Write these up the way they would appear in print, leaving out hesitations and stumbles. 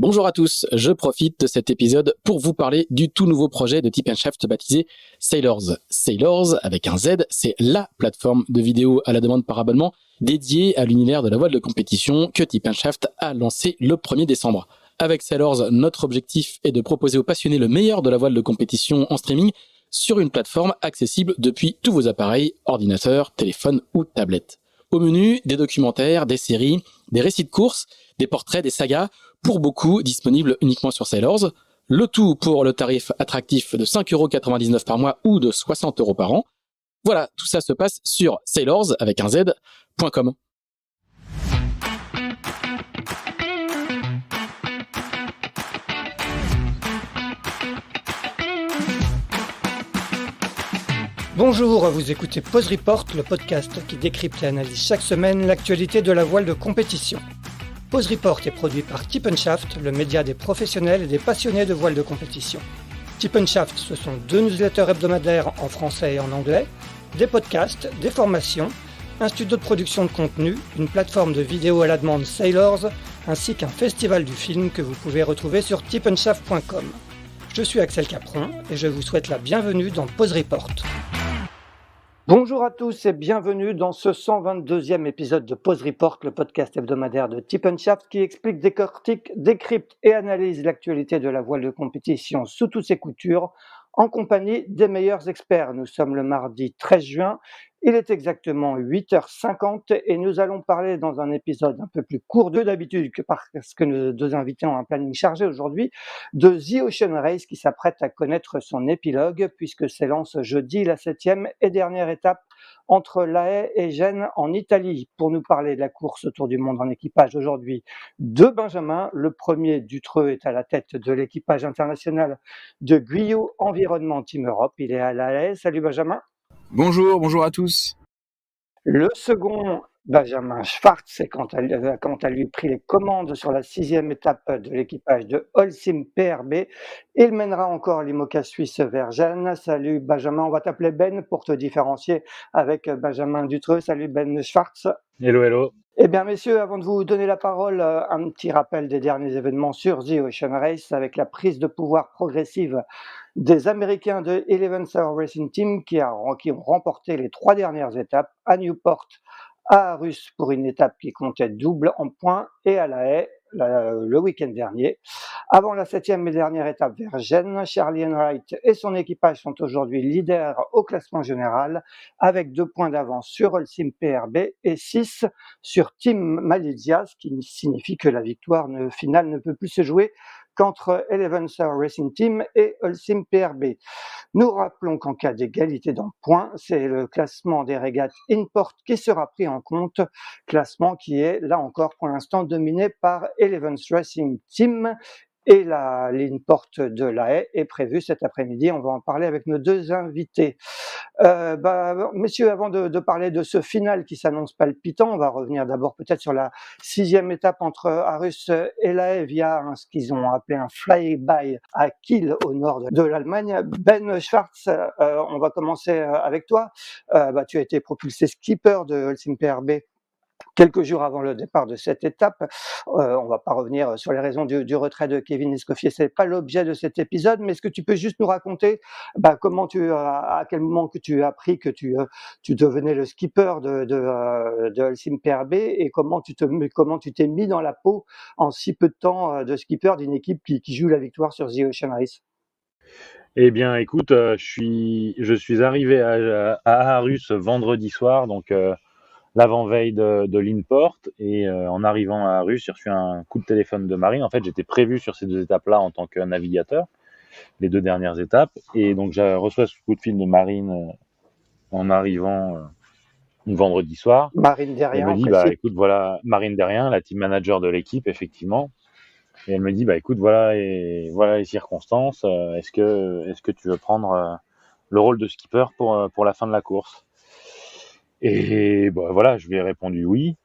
Bonjour à tous, je profite de cet épisode pour vous parler du tout nouveau projet de Tip & Shaft baptisé Sailors. Sailors, avec un Z, c'est la plateforme de vidéo à la demande par abonnement dédiée à l'univers de la voile de compétition que Tip & Shaft a lancé le 1er décembre. Avec Sailors, notre objectif est de proposer aux passionnés le meilleur de la voile de compétition en streaming sur une plateforme accessible depuis tous vos appareils, ordinateurs, téléphones ou tablettes. Au menu, des documentaires, des séries, des récits de courses, des portraits, des sagas, pour beaucoup disponibles uniquement sur Sailors. Le tout pour le tarif attractif de 5,99€ par mois ou de 60€ par an. Voilà, tout ça se passe sur sailors avec un z.com. Bonjour, vous écoutez Pause Report, le podcast qui décrypte et analyse chaque semaine l'actualité de la voile de compétition. Pause Report est produit par Tip & Shaft, le média des professionnels et des passionnés de voile de compétition. Tip & Shaft, ce sont 2 newsletters hebdomadaires en français et en anglais, des podcasts, des formations, un studio de production de contenu, une plateforme de vidéo à la demande Sailors, ainsi qu'un festival du film que vous pouvez retrouver sur tipandshaft.com. Je suis Axel Capron et je vous souhaite la bienvenue dans Pause Report. Bonjour à tous et bienvenue dans ce 122e épisode de Pause Report, le podcast hebdomadaire de Tip & Shaft qui explique, décortique, décrypte et analyse l'actualité de la voile de compétition sous toutes ses coutures en compagnie des meilleurs experts. Nous sommes le mardi 13 juin, il est exactement 8h50 et nous allons parler dans un épisode un peu plus court que d'habitude parce que nos 2 invités ont un planning chargé aujourd'hui, de The Ocean Race qui s'apprête à connaître son épilogue puisque s'élance jeudi la 7e et dernière étape entre La Haye et Gênes en Italie. Pour nous parler de la course autour du monde en équipage aujourd'hui, 2 Benjamins. Le premier, Dutreux, est à la tête de l'équipage international de Guyot Environnement Team Europe. Il est à La Haye. Salut Benjamin. Bonjour à tous. Le second, Benjamin Schwartz, est quant à lui pris les commandes sur la 6e étape de l'équipage de Holcim PRB. Il mènera encore l'IMOCA suisse vers Gênes. Salut Benjamin, on va t'appeler Ben pour te différencier avec Benjamin Dutreux. Salut Ben Schwartz. Hello. Eh bien messieurs, avant de vous donner la parole, un petit rappel des derniers événements sur The Ocean Race avec la prise de pouvoir progressive des Américains de Eleven Hour Racing Team qui ont remporté les 3 dernières étapes à Newport, à Arus pour une étape qui comptait double en points et à La Haye le week-end dernier. Avant la 7e et dernière étape vers Gênes, Charlie Enright et son équipage sont aujourd'hui leaders au classement général avec 2 points d'avance sur Holcim PRB et 6 sur Team Malaysia, ce qui signifie que la victoire finale ne peut plus se jouer qu'entre Eleven Hour Racing Team et Holcim PRB. Nous rappelons qu'en cas d'égalité dans points, c'est le classement des régates Import qui sera pris en compte, classement qui est là encore pour l'instant dominé par Eleven Racing Team. Et l'Import de La Haye est prévue cet après-midi. On va en parler avec nos 2 invités. Messieurs, avant de parler de ce final qui s'annonce palpitant, on va revenir d'abord peut-être sur la 6e étape entre Arus et La Haye via ce qu'ils ont appelé un fly-by à Kiel au nord de l'Allemagne. Ben Schwartz, on va commencer avec toi. Tu as été propulsé skipper de Holcim PRB quelques jours avant le départ de cette étape. On va pas revenir sur les raisons du retrait de Kevin Escoffier, c'est pas l'objet de cet épisode, mais est-ce que tu peux juste nous raconter comment à quel moment que tu as appris que tu devenais le skipper de Holcim PRB et comment tu t'es mis dans la peau en si peu de temps de skipper d'une équipe qui joue la victoire sur The Ocean Race? Eh bien, écoute, je suis arrivé à Arus vendredi soir, donc l'avant-veille de l'Import, et en arrivant à Arus, j'ai reçu un coup de téléphone de Marine. En fait, j'étais prévu sur ces 2 étapes-là en tant que navigateur, les 2 dernières étapes, et donc j'ai reçu ce coup de fil de Marine en arrivant vendredi soir. Marine Derrien, elle me dit, écoute, voilà, Marine Derrien, la team manager de l'équipe, effectivement. Et elle me dit, écoute, voilà les circonstances. Est-ce que tu veux prendre le rôle de skipper pour la fin de la course? Et voilà, je lui ai répondu oui.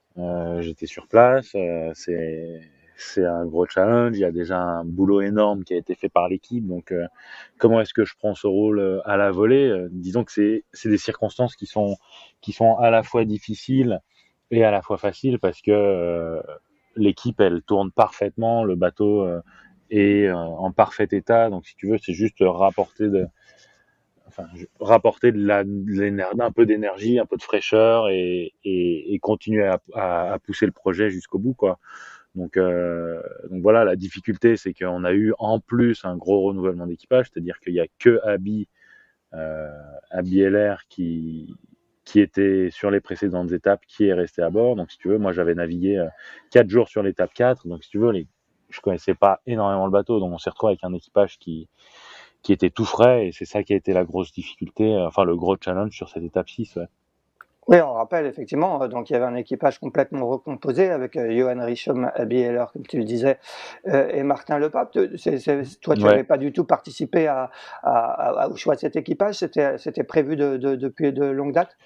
J'étais sur place. C'est un gros challenge. Il y a déjà un boulot énorme qui a été fait par l'équipe. Donc, comment est-ce que je prends ce rôle à la volée? Disons que c'est des circonstances qui sont à la fois difficiles et à la fois faciles parce que l'équipe elle tourne parfaitement, le bateau est en parfait état. Donc si tu veux, c'est juste rapporter un peu d'énergie, un peu de fraîcheur et continuer à pousser le projet jusqu'au bout, quoi. Donc voilà, la difficulté, c'est qu'on a eu en plus un gros renouvellement d'équipage, c'est-à-dire qu'il y a que Abby LR qui était sur les précédentes étapes, qui est resté à bord. Donc si tu veux, moi j'avais navigué 4 jours sur l'étape 4, donc si tu veux, je connaissais pas énormément le bateau, donc on s'est retrouvé avec un équipage qui était tout frais, et c'est ça qui a été la grosse difficulté, enfin le gros challenge sur cette étape 6. Ouais. Oui, on rappelle effectivement, donc il y avait un équipage complètement recomposé avec Johan Richomme, Abby Heller, comme tu le disais, et Martin Lepape. Toi, tu n'avais pas du tout participé au choix de cet équipage, c'était prévu depuis de longue date?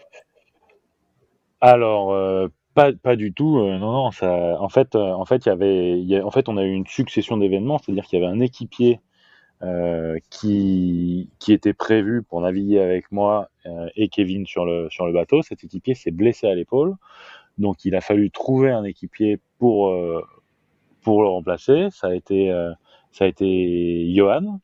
Alors, pas du tout, non, ça en fait, en fait, en fait, on a eu une succession d'événements, c'est-à-dire qu'il y avait un équipier qui était prévu pour naviguer avec moi et Kevin sur le bateau. Cet équipier s'est blessé à l'épaule, donc il a fallu trouver un équipier pour le remplacer. Ça a été Johan.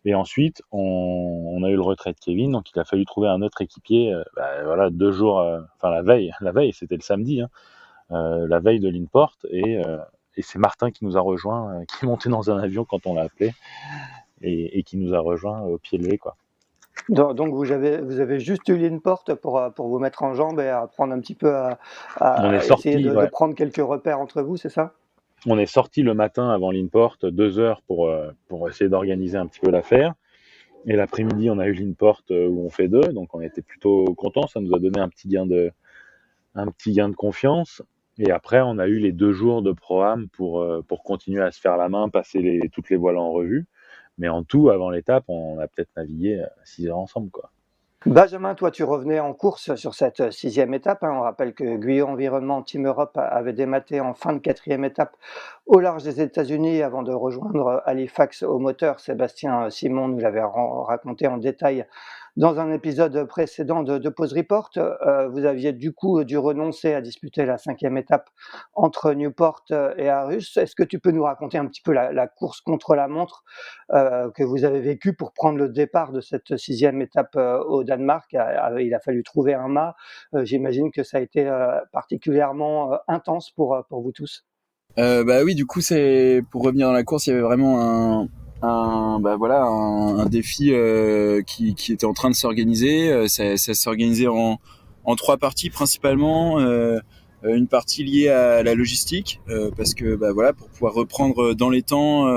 Et ensuite, on a eu le retrait de Kevin, donc il a fallu trouver un autre équipier. Voilà, 2 jours, enfin la veille, c'était le samedi, hein, la veille de l'Inport, et c'est Martin qui nous a rejoint, qui est monté dans un avion quand on l'a appelé, et qui nous a rejoint au pied levé, quoi. Donc vous avez juste eu l'Inport pour vous mettre en jambes et apprendre un petit peu On est à essayer sorti, de prendre quelques repères entre vous, c'est ça? on est sorti le matin avant l'Inport, 2 heures pour essayer d'organiser un petit peu l'affaire. Et l'après-midi, on a eu l'Inport où on fait 2, donc on était plutôt contents. Ça nous a donné un petit gain de confiance. Et après, on a eu les 2 jours de pro-am pour continuer à se faire la main, passer toutes les voiles en revue. Mais en tout, avant l'étape, on a peut-être navigué 6 heures ensemble, quoi. Benjamin, toi, tu revenais en course sur cette 6e étape, hein. On rappelle que Guyot Environnement Team Europe avait dématé en fin de 4e étape au large des États-Unis avant de rejoindre Halifax au moteur. Sébastien Simon nous l'avait raconté en détail dans un épisode précédent de Pause Report. Vous aviez du coup dû renoncer à disputer la 5e étape entre Newport et Aarhus. Est-ce que tu peux nous raconter un petit peu la course contre la montre que vous avez vécue pour prendre le départ de cette 6e étape au Danemark? Il a fallu trouver un mât. J'imagine que ça a été particulièrement intense pour vous tous. Bah oui, du coup, c'est pour revenir dans la course, il y avait vraiment un défi qui était en train de s'organiser. Ça s'organisait en 3 parties principalement. Une partie liée à la logistique, parce que pour pouvoir reprendre dans les temps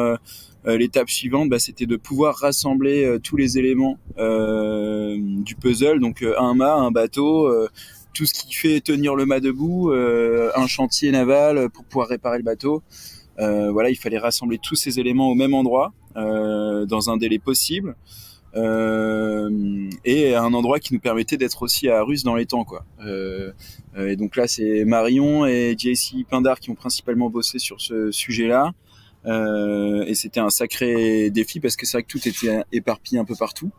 l'étape suivante, c'était de pouvoir rassembler tous les éléments du puzzle, donc un mât, un bateau, tout ce qui fait tenir le mât debout, un chantier naval pour pouvoir réparer le bateau. Il fallait rassembler tous ces éléments au même endroit, dans un délai possible, et à un endroit qui nous permettait d'être aussi à Aarhus dans les temps, quoi. Et donc là, c'est Marion et JC Pindar qui ont principalement bossé sur ce sujet-là. Et c'était un sacré défi parce que c'est vrai que tout était éparpillé un peu partout.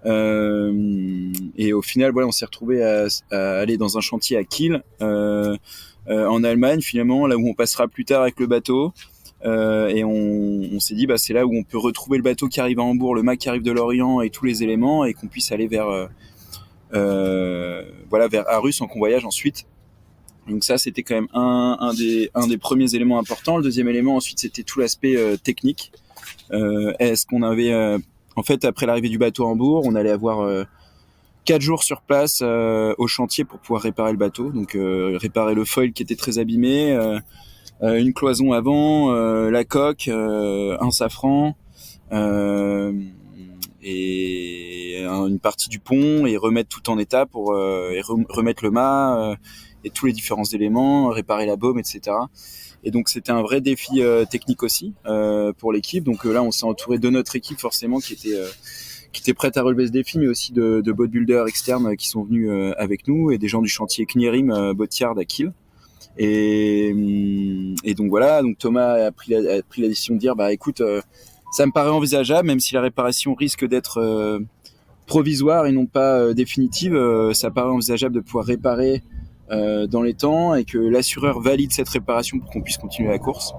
Et au final, on s'est retrouvé à aller dans un chantier à Kiel, en Allemagne, finalement, là où on passera plus tard avec le bateau. Et on s'est dit, c'est là où on peut retrouver le bateau qui arrive à Hambourg, le mât qui arrive de l'Orient et tous les éléments, et qu'on puisse aller vers Aarhus en convoyage ensuite. Donc ça, c'était quand même un des premiers éléments importants. Le deuxième élément, ensuite, c'était tout l'aspect technique. Est-ce qu'on avait... en fait, après l'arrivée du bateau à Hambourg, on allait avoir 4 jours sur place au chantier pour pouvoir réparer le bateau. Donc réparer le foil qui était très abîmé, une cloison avant, la coque, un safran, et une partie du pont, et remettre tout en état pour remettre le mât et tous les différents éléments, réparer la baume, etc. Et donc c'était un vrai défi technique aussi pour l'équipe. Donc là, on s'est entouré de notre équipe forcément qui était prête à relever ce défi, mais aussi de bodybuilders externes qui sont venus avec nous, et des gens du chantier Knierim Botyard à Kiel. Et donc voilà, donc Thomas a pris la décision de dire écoute, ça me paraît envisageable, même si la réparation risque d'être provisoire et non pas définitive, ça paraît envisageable de pouvoir réparer dans les temps et que l'assureur valide cette réparation pour qu'on puisse continuer la course.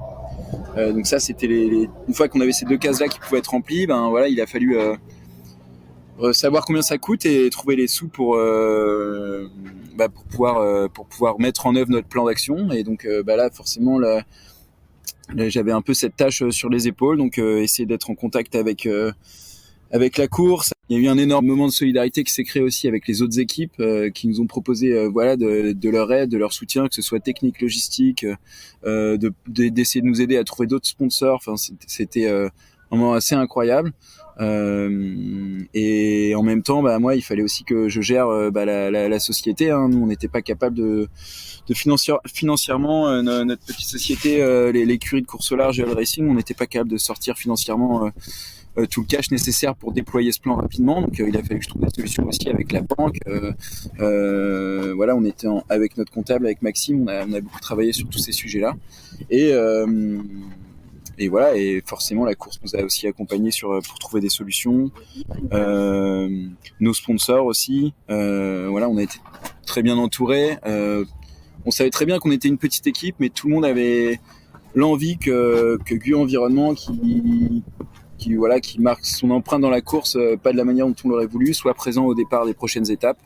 Donc ça, c'était une fois qu'on avait ces 2 cases-là qui pouvaient être remplies, ben voilà, il a fallu savoir combien ça coûte et trouver les sous pour pouvoir mettre en œuvre notre plan d'action. Et donc là, forcément, là, j'avais un peu cette tâche sur les épaules, donc essayer d'être en contact avec la course. Il y a eu un énorme moment de solidarité qui s'est créé aussi avec les autres équipes qui nous ont proposé de leur aide, de leur soutien, que ce soit technique, logistique, d'essayer de nous aider à trouver d'autres sponsors. Enfin, c'était un moment assez incroyable. Et en même temps, moi, il fallait aussi que je gère la société. Hein. Nous, on n'était pas capable de financièrement notre petite société, l'écurie de course au large et le racing, on n'était pas capable de sortir financièrement tout le cash nécessaire pour déployer ce plan rapidement. Donc il a fallu que je trouve des solutions aussi avec la banque. On était avec notre comptable, avec Maxime, on a beaucoup travaillé sur tous ces sujets-là. Et voilà, et forcément la course nous a aussi accompagnés pour trouver des solutions. Nos sponsors aussi. On a été très bien entourés. On savait très bien qu'on était une petite équipe, mais tout le monde avait l'envie que Guyot Environnement, qui marque son empreinte dans la course, pas de la manière dont on l'aurait voulu, soit présent au départ des prochaines étapes.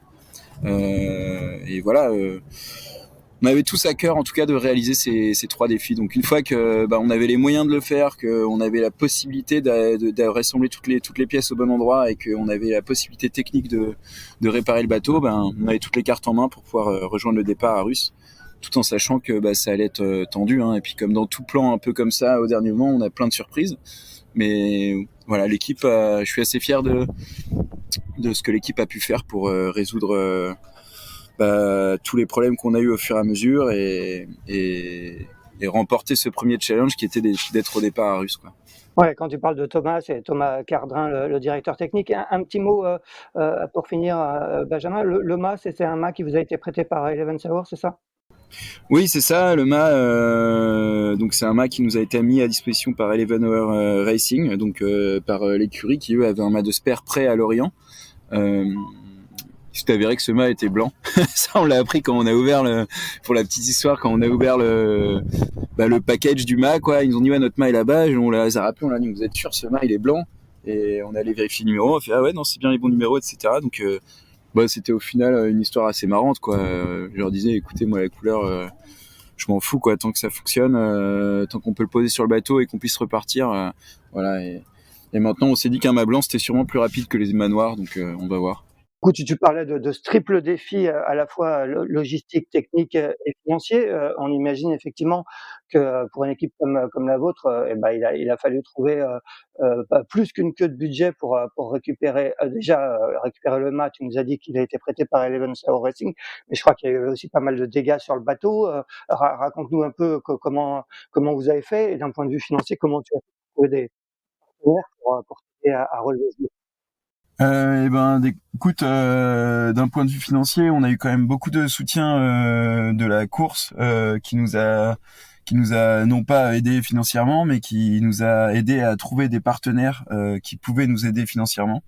On avait tous à cœur, en tout cas, de réaliser ces 3 défis. Donc, une fois que on avait les moyens de le faire, qu'on avait la possibilité de rassembler toutes les pièces au bon endroit et qu'on avait la possibilité technique de réparer le bateau, on avait toutes les cartes en main pour pouvoir rejoindre le départ à Russe, tout en sachant que ça allait être tendu. Hein. Et puis, comme dans tout plan un peu comme ça, au dernier moment, on a plein de surprises. Mais voilà, l'équipe, je suis assez fier de ce que l'équipe a pu faire pour résoudre tous les problèmes qu'on a eu au fur et à mesure et remporter ce premier challenge qui était d'être au départ à Russe, quoi. Ouais, quand tu parles de Thomas, c'est Thomas Cardrin, le directeur technique. Un petit mot pour finir, Benjamin. Le mât, c'est un mât qui vous a été prêté par Eleven Hour, c'est ça? Oui, c'est ça, le mât. Donc c'est un mât qui nous a été mis à disposition par Eleven Hour Racing, donc par l'écurie qui eux avaient un mât de spare prêt à Lorient. Il s'est avéré que ce mât était blanc. Ça, on l'a appris quand on a ouvert pour la petite histoire, quand on a ouvert le package du mât, quoi. Ils nous ont dit, ouais, notre mât est là-bas. On les a rappelés, on l'a dit, vous êtes sûr, ce mât, il est blanc? Et on allait vérifier le numéro. On a fait, ah ouais, non, c'est bien les bons numéros, etc. Donc, c'était au final une histoire assez marrante, quoi. Je leur disais, écoutez, moi, la couleur, je m'en fous, quoi. Tant que ça fonctionne, tant qu'on peut le poser sur le bateau et qu'on puisse repartir, voilà. Et maintenant, on s'est dit qu'un mât blanc, c'était sûrement plus rapide que les mâts noirs, donc on va voir. Du coup, tu parlais de ce triple défi, à la fois logistique, technique, et financier. On imagine effectivement que pour une équipe comme la vôtre, il a fallu trouver plus qu'une queue de budget pour récupérer récupérer le mât. Tu nous as dit qu'il a été prêté par Eleven Hour Racing, mais je crois qu'il y a eu aussi pas mal de dégâts sur le bateau. Raconte-nous un peu comment vous avez fait, et d'un point de vue financier, comment tu as fait pour trouver des partenaires pour t'aider à relever ce défi? Écoute, d'un point de vue financier, on a eu quand même beaucoup de soutien de la course qui nous a non pas aidé financièrement, mais qui nous a aidé à trouver des partenaires qui pouvaient nous aider financièrement.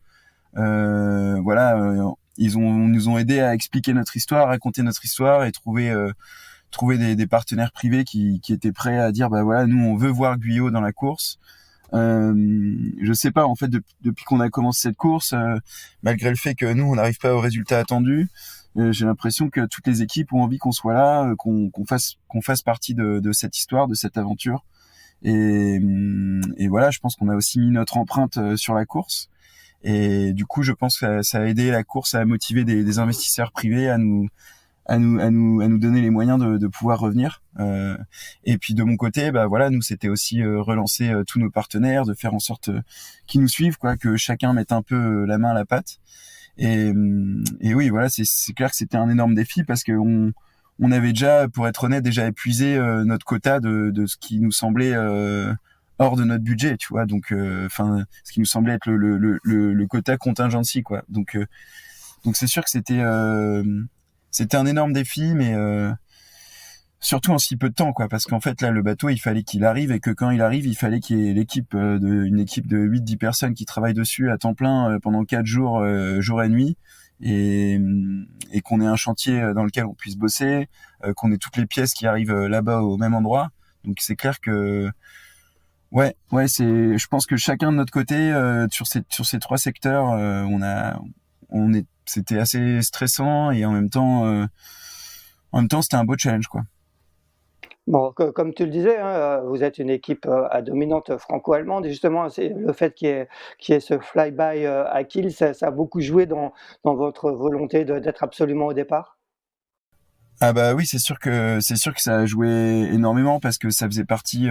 Ils nous ont aidé à expliquer notre histoire, raconter notre histoire et trouver des partenaires privés qui étaient prêts à dire nous on veut voir Guyot dans la course. Je sais pas, en fait, depuis qu'on a commencé cette course, malgré le fait que nous on n'arrive pas au résultat attendu, j'ai l'impression que toutes les équipes ont envie qu'on soit là, qu'on fasse partie de cette histoire, de cette aventure. Et voilà, je pense qu'on a aussi mis notre empreinte sur la course. Et du coup, je pense que ça a aidé la course à motiver des investisseurs privés à nous donner les moyens de pouvoir revenir. Et puis de mon côté, nous c'était aussi relancer tous nos partenaires, de faire en sorte qu'ils nous suivent, quoi, que chacun mette un peu la main à la pâte. Et oui, voilà, c'est clair que c'était un énorme défi parce que on avait déjà, pour être honnête, épuisé notre quota de ce qui nous semblait hors de notre budget, tu vois. Donc, ce qui nous semblait être le quota contingency, quoi. Donc c'est sûr que c'était un énorme défi, mais surtout en si peu de temps, quoi, parce qu'en fait là le bateau il fallait qu'il arrive, et que quand il arrive il fallait qu'il y ait une équipe de 8-10 personnes qui travaillent dessus à temps plein pendant 4 jours, jour et nuit, et, et qu'on ait un chantier dans lequel on puisse bosser, qu'on ait toutes les pièces qui arrivent là-bas au même endroit. Donc c'est clair que ouais, je pense que chacun de notre côté sur ces trois secteurs, c'était assez stressant et en même temps c'était un beau challenge quoi. Bon, comme tu le disais, hein, vous êtes une équipe à dominante franco-allemande et justement, c'est le fait qu'il y ait ce fly-by à Kiel, ça a beaucoup joué dans votre volonté d'être absolument au départ. Ah bah oui, c'est sûr que ça a joué énormément parce que ça faisait partie,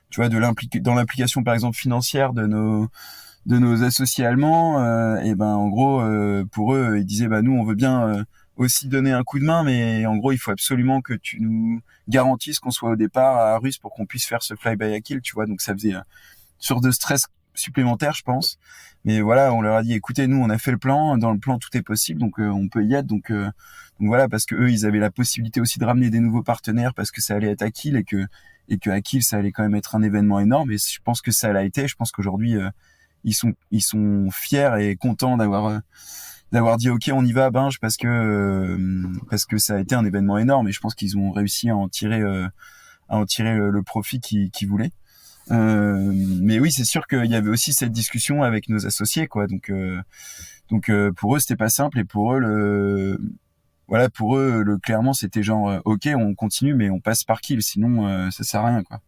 tu vois, dans l'implication par exemple financière de nos associés allemands. Et ben en gros, pour eux, ils disaient bah nous on veut bien aussi donner un coup de main, mais en gros il faut absolument que tu nous garantisses qu'on soit au départ à Russe pour qu'on puisse faire ce fly-by à kill, tu vois. Donc ça faisait une sorte de stress supplémentaire, je pense. Mais voilà, on leur a dit écoutez, nous on a fait le plan, dans le plan tout est possible, donc on peut y être. Donc voilà, parce que eux ils avaient la possibilité aussi de ramener des nouveaux partenaires parce que ça allait être à Kiel et que à Kiel ça allait quand même être un événement énorme. Et je pense que ça l'a été. Je pense qu'aujourd'hui ils sont fiers et contents d'avoir dit ok on y va à Binge parce que ça a été un événement énorme et je pense qu'ils ont réussi à en tirer le profit qu'ils voulaient. Mais oui, c'est sûr qu'il y avait aussi cette discussion avec nos associés quoi. Donc pour eux c'était pas simple et pour eux clairement c'était genre ok on continue mais on passe par Kiel sinon ça sert à rien quoi.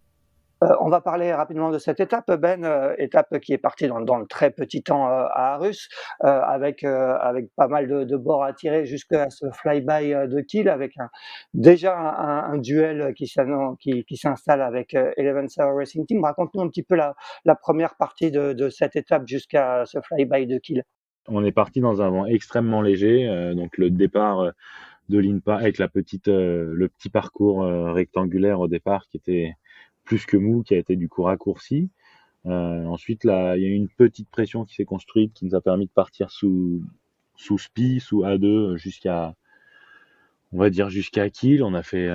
On va parler rapidement de cette étape, Ben, étape qui est partie dans le très petit temps à Arus, avec pas mal de bords à tirer jusqu'à ce fly-by de Kiel, avec déjà un duel qui s'installe avec Eleven Hour Racing Team. Raconte-nous un petit peu la première partie de cette étape jusqu'à ce fly-by de Kiel. On est parti dans un vent extrêmement léger, donc le départ de l'INPA avec le petit parcours rectangulaire au départ qui était plus que mou, qui a été du coup raccourci. Ensuite, là, il y a eu une petite pression qui s'est construite qui nous a permis de partir sous SPI, sous A2 on va dire jusqu'à Kiel. On a fait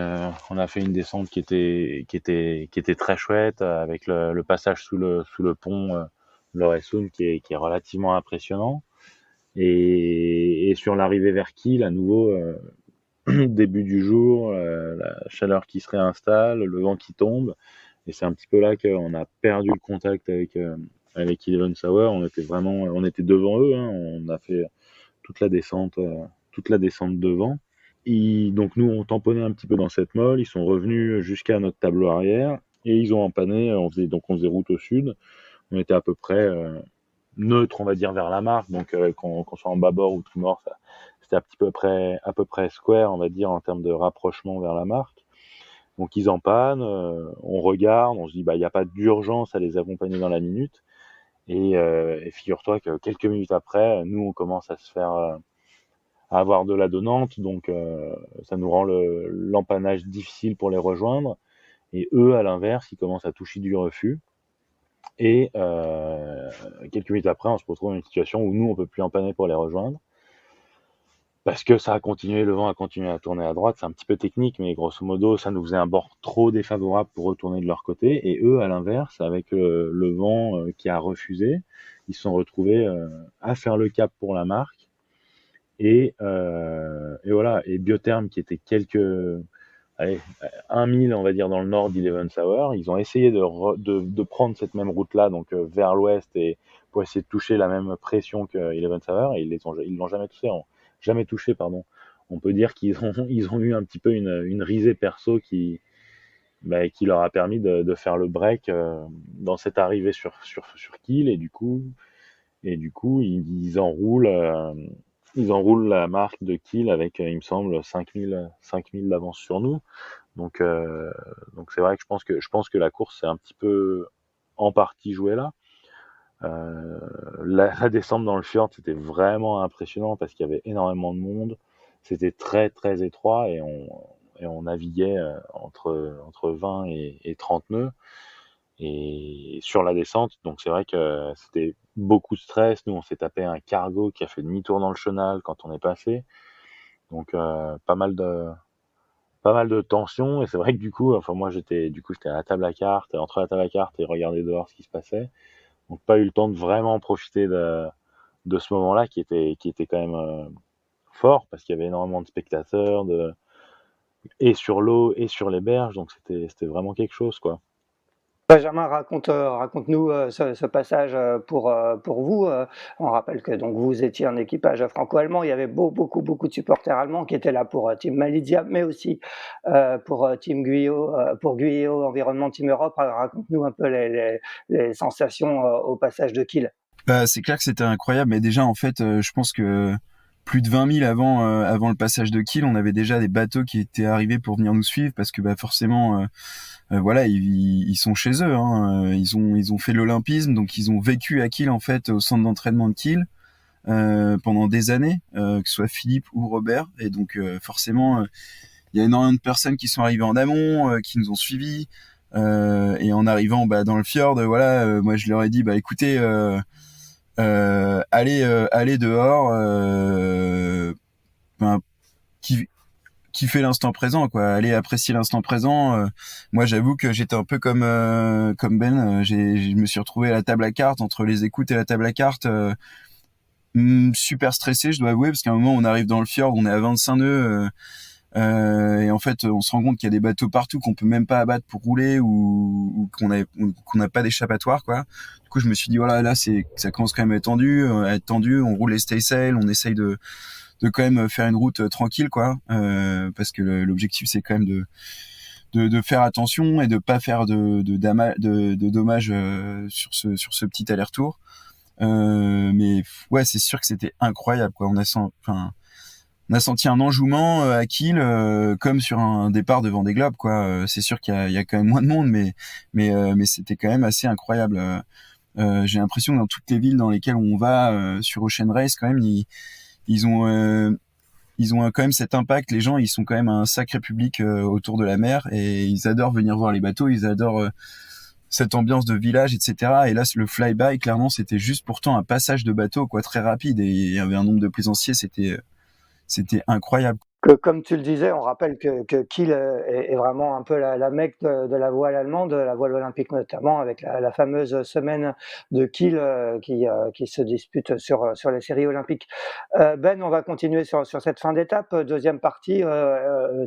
une descente qui était très chouette avec le passage sous le pont Loresund qui est relativement impressionnant. Et sur l'arrivée vers Kiel, à nouveau, début du jour, la chaleur qui se réinstalle, le vent qui tombe. Et c'est un petit peu là qu'on a perdu le contact avec Eleven Hour. On était devant eux, hein. On a fait toute la descente devant. Donc nous, on tamponnait un petit peu dans cette molle. Ils sont revenus jusqu'à notre tableau arrière et ils ont empanné. On faisait route au sud. On était à peu près neutre, on va dire, vers la marque. Donc qu'on soit en bâbord ou tribord, c'était à peu près square, on va dire, en termes de rapprochement vers la marque. Donc ils empannent, on regarde, on se dit bah il n'y a pas d'urgence à les accompagner dans la minute. Et figure-toi que quelques minutes après, nous on commence à se faire à avoir de la donnante, donc ça nous rend l'empannage difficile pour les rejoindre. Et eux, à l'inverse, ils commencent à toucher du refus. Et quelques minutes après, on se retrouve dans une situation où nous, on peut plus empanner pour les rejoindre. Parce que ça a continué, le vent a continué à tourner à droite. C'est un petit peu technique, mais grosso modo, ça nous faisait un bord trop défavorable pour retourner de leur côté. Et eux, à l'inverse, avec le vent qui a refusé, ils se sont retrouvés à faire le cap pour la marque. Et voilà. Et Biotherm, qui était allez, 1 mille, on va dire, dans le nord d'Eleven Hour, ils ont essayé de prendre cette même route-là, donc vers l'ouest, et pour essayer de toucher la même pression que Eleven Hour, et ils l'ont jamais touché, pardon. On peut dire qu'ils ont eu un petit peu une risée perso qui leur a permis de faire le break dans cette arrivée sur Kiel, et du coup ils enroulent la marque de Kiel avec, il me semble, 5000 d'avance sur nous. Donc c'est vrai que je pense que la course c'est un petit peu en partie jouée là. La descente dans le fjord, c'était vraiment impressionnant parce qu'il y avait énormément de monde. C'était très très étroit et on naviguait entre 20 et 30 nœuds. Et sur la descente, donc c'est vrai que c'était beaucoup de stress. Nous, on s'est tapé un cargo qui a fait demi-tour dans le chenal quand on est passé. Donc pas mal de tension. Et c'est vrai que du coup, enfin moi j'étais à la table à cartes, entre la table à cartes et regarder dehors ce qui se passait. Donc pas eu le temps de vraiment profiter de ce moment-là qui était quand même fort parce qu'il y avait énormément de spectateurs et sur l'eau et sur les berges, donc c'était vraiment quelque chose, quoi. Benjamin, raconte-nous ce passage pour vous. On rappelle que donc vous étiez un équipage franco-allemand. Il y avait beaucoup de supporters allemands qui étaient là pour Team Malidia, mais aussi pour Team Guyot, pour Guyot Environnement Team Europe. Raconte-nous un peu les sensations au passage de Kiel. C'est clair que c'était incroyable, mais déjà en fait, je pense que plus de 20 000 avant le passage de Kiel, on avait déjà des bateaux qui étaient arrivés pour venir nous suivre parce que forcément, voilà, ils sont chez eux. Hein, ils ont fait l'olympisme, donc ils ont vécu à Kiel en fait au centre d'entraînement de Kiel pendant des années, que ce soit Philippe ou Robert, et donc forcément, il y a énormément de personnes qui sont arrivées en amont, qui nous ont suivis. Et en arrivant dans le fjord, voilà, moi je leur ai dit écoutez, allez dehors, qui fait l'instant présent, quoi. Allez apprécier l'instant présent. Moi j'avoue que j'étais un peu comme Ben, je me suis retrouvé à la table à cartes, entre les écoutes et la table à cartes, super stressé, je dois avouer, parce qu'à un moment on arrive dans le fjord, on est à 25 nœuds, et en fait on se rend compte qu'il y a des bateaux partout qu'on peut même pas abattre pour rouler, ou qu'on n'a pas d'échappatoire, quoi. Du coup je me suis dit voilà, là ça commence quand même à être tendu, on roule les staysail, on essaye de quand même faire une route tranquille, quoi, parce que l'objectif c'est quand même de faire attention et de pas faire de dommages sur ce petit aller-retour. Mais ouais, c'est sûr que c'était incroyable, quoi. On a senti un enjouement à Kiel, comme sur un départ de Vendée Globe, quoi. C'est sûr qu'il y a quand même moins de monde, mais c'était quand même assez incroyable. J'ai l'impression que dans toutes les villes dans lesquelles on va sur Ocean Race, quand même, ils ont quand même cet impact. Les gens, ils sont quand même un sacré public autour de la mer, et ils adorent venir voir les bateaux, ils adorent cette ambiance de village, etc. Et là, le flyby, clairement, c'était juste pourtant un passage de bateau, quoi, très rapide, et il y avait un nombre de plaisanciers, c'était incroyable. Comme tu le disais, on rappelle que Kiel est vraiment un peu la Mecque de la voile allemande, de la voile olympique notamment, avec la fameuse semaine de Kiel qui se dispute sur les séries olympiques. Ben, on va continuer sur cette fin d'étape. Deuxième partie,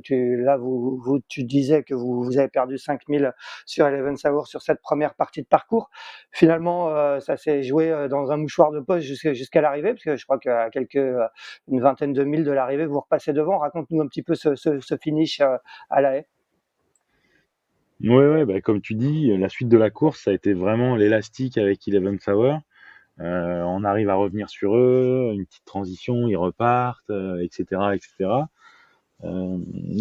tu disais que vous avez perdu 5000 sur Eleven Hour sur cette première partie de parcours. Finalement, ça s'est joué dans un mouchoir de poche jusqu'à l'arrivée, parce que je crois qu'à une vingtaine de milles de l'arrivée, vous repassez devant. Raconte-nous un petit peu ce finish à La Haye. Ouais, comme tu dis, la suite de la course, ça a été vraiment l'élastique avec Eleven Hour. On arrive à revenir sur eux, une petite transition, ils repartent, etc.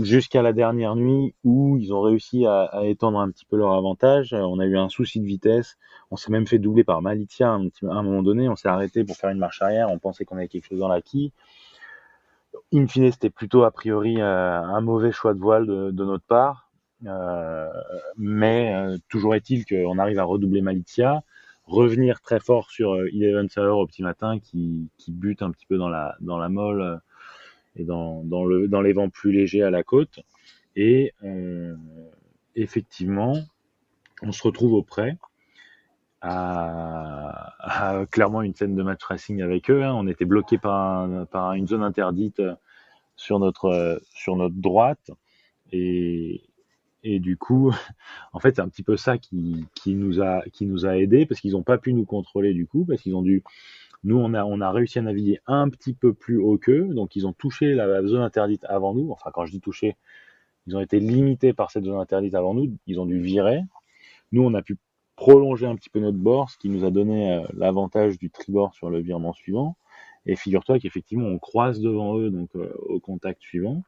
Jusqu'à la dernière nuit où ils ont réussi à étendre un petit peu leur avantage. On a eu un souci de vitesse, on s'est même fait doubler par Malitia à un moment donné, on s'est arrêté pour faire une marche arrière, on pensait qu'on avait quelque chose dans la quille. In fine, c'était plutôt a priori un mauvais choix de voile de notre part, mais toujours est-il qu'on arrive à redoubler Malitia, revenir très fort sur Eleven Hour au petit matin qui bute un petit peu dans la molle et dans les vents plus légers à la côte. Et effectivement, on se retrouve auprès à clairement une scène de match racing avec eux. Hein. On était bloqué par une zone interdite sur notre droite, et du coup, en fait, c'est un petit peu ça qui nous a aidés, parce qu'ils n'ont pas pu nous contrôler du coup, parce qu'ils ont dû. Nous, on a réussi à naviguer un petit peu plus haut qu'eux, donc ils ont touché la zone interdite avant nous. Enfin, quand je dis toucher, ils ont été limités par cette zone interdite avant nous. Ils ont dû virer. Nous, on a pu prolonger un petit peu notre bord, ce qui nous a donné l'avantage du tribord sur le virement suivant. Et figure-toi qu'effectivement, on croise devant eux, donc au contact suivant.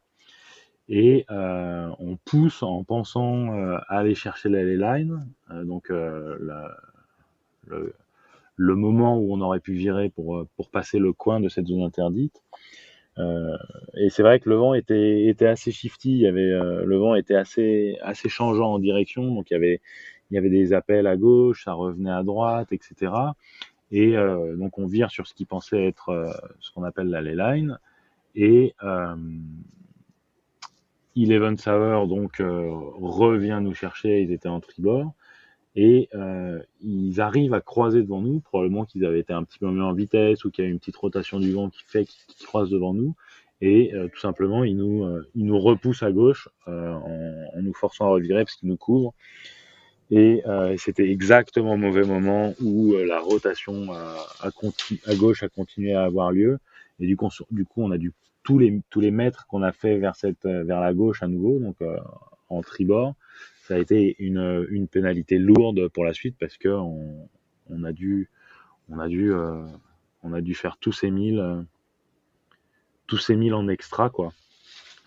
Et on pousse en pensant aller chercher la line, donc le moment où on aurait pu virer pour passer le coin de cette zone interdite. Et c'est vrai que le vent était assez shifty, le vent était assez changeant en direction, donc il y avait des appels à gauche, ça revenait à droite, etc. Et donc on vire sur ce qui pensait être ce qu'on appelle la ley line, et Eleven Hour donc revient nous chercher, ils étaient en tribord, et ils arrivent à croiser devant nous, probablement qu'ils avaient été un petit peu mieux en vitesse, ou qu'il y a eu une petite rotation du vent qui fait qu'ils croisent devant nous, et tout simplement il nous repousse à gauche en nous forçant à revirer parce qu'il nous couvre. Et c'était exactement au mauvais moment où la rotation à gauche a continué à avoir lieu. Et du coup, on a dû tous les mètres qu'on a fait vers la gauche à nouveau, donc en tribord, ça a été une pénalité lourde pour la suite parce que on a dû faire tous ces milles en extra, quoi.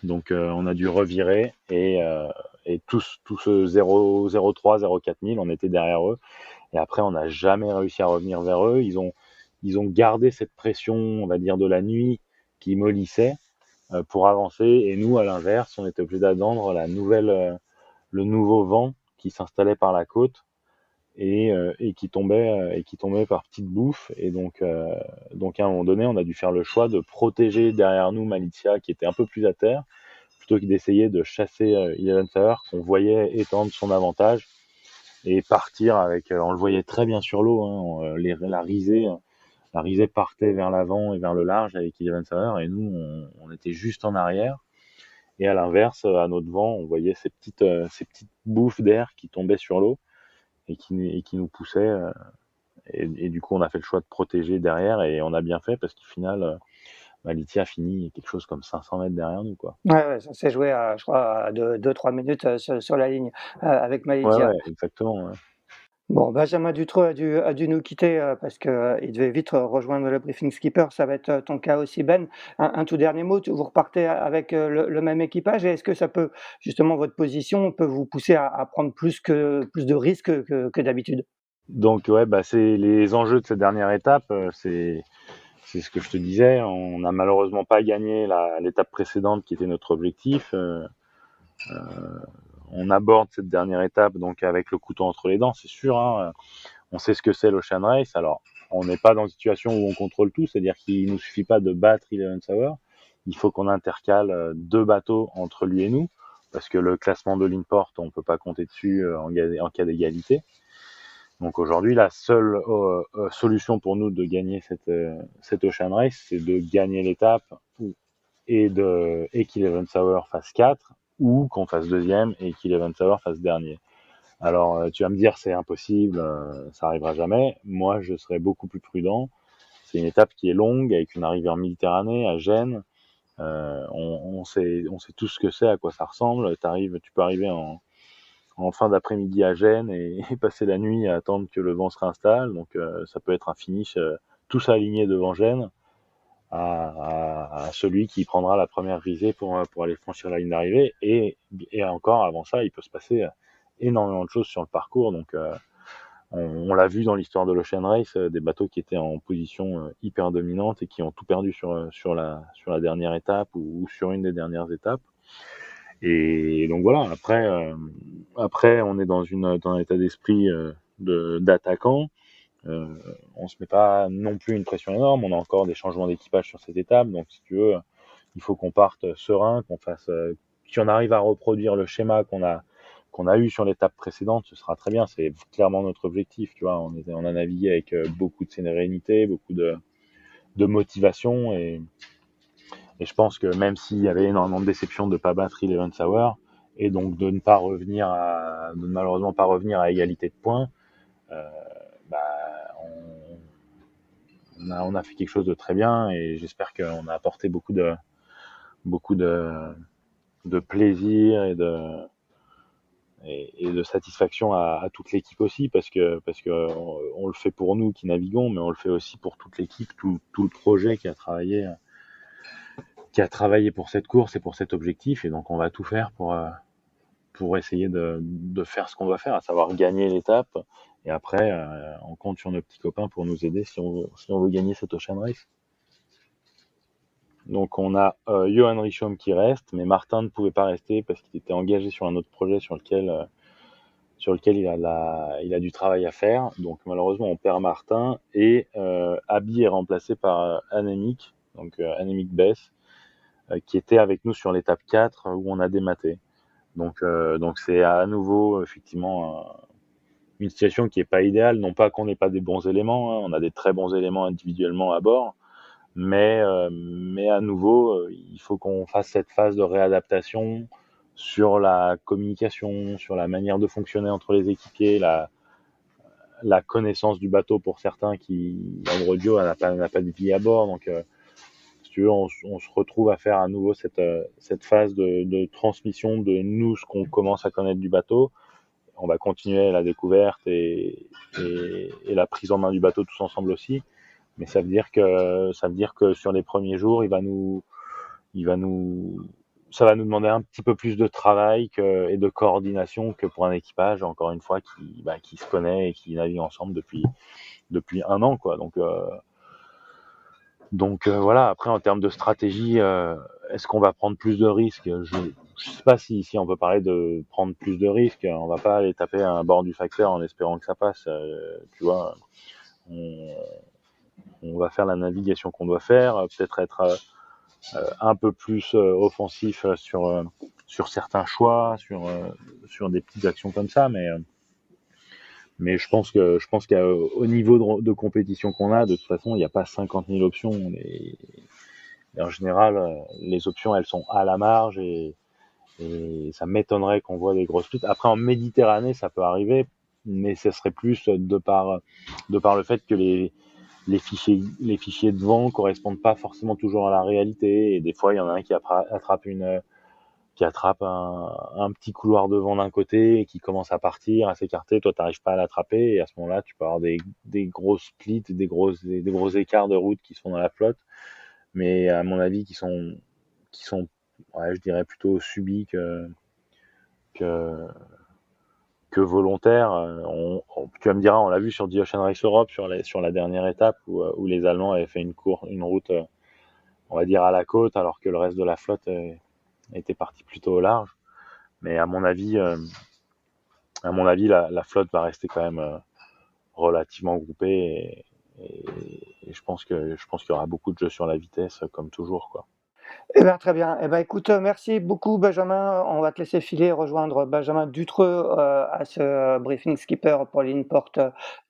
Donc on a dû revirer et tout ce 0,03, 0,4 000, on était derrière eux. Et après, on n'a jamais réussi à revenir vers eux. Ils ont gardé cette pression, on va dire, de la nuit qui mollissait pour avancer. Et nous, à l'inverse, on était obligé d'attendre le nouveau vent qui s'installait par la côte et qui tombait par petites bouffes. Et donc à un moment donné, on a dû faire le choix de protéger derrière nous Malizia qui était un peu plus à terre, plutôt que d'essayer de chasser Eleven Tower qu'on voyait étendre son avantage et partir avec, on le voyait très bien sur l'eau, hein, la risée partait vers l'avant et vers le large avec Eleven Tower et nous on était juste en arrière. Et à l'inverse, à notre vent, on voyait ces petites bouffes d'air qui tombaient sur l'eau et qui nous poussaient. Et du coup, on a fait le choix de protéger derrière et on a bien fait parce qu'au final, Malizia a fini quelque chose comme 500 mètres derrière nous, quoi. Ouais, ça s'est joué à, je crois, à 2-3 minutes sur la ligne avec Ouais, Malizia. ouais, exactement. Ouais. Bon, Benjamin Dutroux a dû nous quitter parce qu'il devait vite rejoindre le briefing skipper. Ça va être ton cas aussi, Ben. Un tout dernier mot, vous repartez avec le même équipage et est-ce que ça peut, justement, votre position peut vous pousser à prendre plus de risques que d'habitude? Donc ouais, bah c'est les enjeux de cette dernière étape, c'est ce que je te disais. On n'a malheureusement pas gagné l'étape précédente qui était notre objectif. On aborde cette dernière étape donc avec le couteau entre les dents, c'est sûr, hein. On sait ce que c'est l'Ocean Race. Alors, on n'est pas dans une situation où on contrôle tout, c'est-à-dire qu'il nous suffit pas de battre Eleven Tower. Il faut qu'on intercale 2 bateaux entre lui et nous, parce que le classement de l'Import, on peut pas compter dessus en cas d'égalité. Donc aujourd'hui, la seule solution pour nous de gagner cette Ocean Race, c'est de gagner l'étape et qu'Eleven Tower fasse 4 ou qu'on fasse deuxième et qu'Eleven Tower fasse dernier. Alors tu vas me dire c'est impossible, ça arrivera jamais. Moi, je serais beaucoup plus prudent. C'est une étape qui est longue avec une arrivée en Méditerranée à Gênes. On sait tout ce que c'est, à quoi ça ressemble. Tu peux arriver en fin d'après-midi à Gênes et passer la nuit à attendre que le vent se réinstalle. Donc ça peut être un finish tous alignés devant Gênes à celui qui prendra la première risée pour aller franchir la ligne d'arrivée. Et encore avant ça, il peut se passer énormément de choses sur le parcours. Donc on l'a vu dans l'histoire de l'Ocean Race, des bateaux qui étaient en position hyper dominante et qui ont tout perdu sur la dernière étape ou sur une des dernières étapes. Et donc voilà, après on est dans un état d'esprit d'attaquant. On se met pas non plus une pression énorme, on a encore des changements d'équipage sur cette étape, donc si tu veux, il faut qu'on parte serein, si on arrive à reproduire le schéma qu'on a eu sur l'étape précédente, ce sera très bien, c'est clairement notre objectif, tu vois, on a navigué avec beaucoup de sérénité, beaucoup de motivation et je pense que même s'il y avait énormément de déception de ne pas battre Eleven Tower et donc de malheureusement pas revenir à égalité de points, bah, on a fait quelque chose de très bien et j'espère qu'on a apporté beaucoup de plaisir et de satisfaction à toute l'équipe aussi parce que on le fait pour nous qui naviguons, mais on le fait aussi pour toute l'équipe, tout le projet qui a travaillé pour cette course et pour cet objectif, et donc on va tout faire pour essayer de faire ce qu'on doit faire, à savoir gagner l'étape. Et après, on compte sur nos petits copains pour nous aider si on veut gagner cette Ocean Race. Donc on a Johan Richomme qui reste, mais Martin ne pouvait pas rester parce qu'il était engagé sur un autre projet sur lequel il a du travail à faire. Donc malheureusement on perd Martin et Abby est remplacé par Annemiek, donc Annemiek Bess, qui était avec nous sur l'étape 4 où on a dématé. Donc c'est à nouveau effectivement une situation qui est pas idéale, non pas qu'on n'ait pas des bons éléments, hein, on a des très bons éléments individuellement à bord, mais à nouveau, il faut qu'on fasse cette phase de réadaptation sur la communication, sur la manière de fonctionner entre les équipiers, la connaissance du bateau pour certains qui, en gros duo, n'a pas de vie à bord. Donc, si tu veux, on se retrouve à faire à nouveau cette phase de transmission de nous, ce qu'on commence à connaître du bateau. On va continuer la découverte et la prise en main du bateau tous ensemble aussi. Mais ça veut dire que sur les premiers jours, ça va nous demander un petit peu plus de travail et de coordination que pour un équipage, encore une fois, qui se connaît et qui navigue ensemble depuis 1 an, quoi. Donc voilà. Après, en termes de stratégie, est-ce qu'on va prendre plus de risques? Je sais pas si on peut parler de prendre plus de risques. On va pas aller taper un bord du facteur en espérant que ça passe. Tu vois, on va faire la navigation qu'on doit faire, peut-être être un peu plus offensif sur certains choix, sur des petites actions comme ça, mais je pense qu'au niveau de compétition qu'on a, de toute façon, il n'y a pas 50 000 options. Et en général, les options, elles sont à la marge et ça m'étonnerait qu'on voit des grosses splits. Après, en Méditerranée, ça peut arriver, mais ce serait plus de par le fait que les fichiers de vent correspondent pas forcément toujours à la réalité, et des fois il y en a un qui attrape un petit couloir de vent d'un côté et qui commence à partir, à s'écarter, toi t'arrives pas à l'attraper, et à ce moment-là tu peux avoir des grosses splits, des gros écarts de route qui se font dans la flotte, mais à mon avis qui sont ouais, je dirais plutôt subis que volontaire. Tu vas me dire, on l'a vu sur The Ocean Race Europe, sur la dernière étape où les Allemands avaient fait une route, on va dire, à la côte, alors que le reste de la flotte était parti plutôt au large. Mais à mon avis, la flotte va rester quand même relativement groupée, et je pense qu'il y aura beaucoup de jeux sur la vitesse, comme toujours, quoi. Eh bien, très bien. Eh ben, écoute, merci beaucoup, Benjamin. On va te laisser filer et rejoindre Benjamin Dutreux à ce briefing skipper pour l'InPort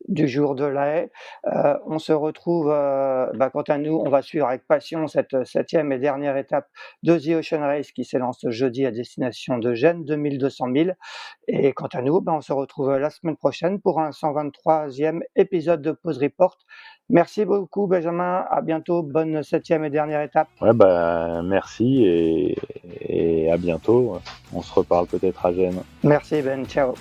du jour de La Haye. On se retrouve, quant à nous, on va suivre avec passion cette 7e et dernière étape de The Ocean Race qui s'élance jeudi à destination de Gênes, 2200 milles. Et quant à nous, on se retrouve la semaine prochaine pour un 123e épisode de Pause Report. Merci beaucoup, Benjamin. À bientôt. Bonne 7e et dernière étape. Ouais, merci et à bientôt. On se reparle peut-être à Gênes. Merci, Ben. Ciao.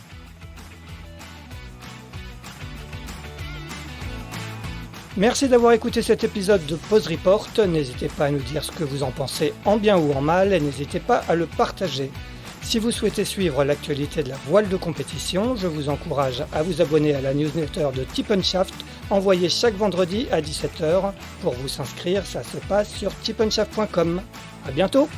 Merci d'avoir écouté cet épisode de Pause Report. N'hésitez pas à nous dire ce que vous en pensez en bien ou en mal, et n'hésitez pas à le partager. Si vous souhaitez suivre l'actualité de la voile de compétition, je vous encourage à vous abonner à la newsletter de Tip & Shaft, envoyée chaque vendredi à 17h. Pour vous inscrire, ça se passe sur tipnshaft.com. À bientôt!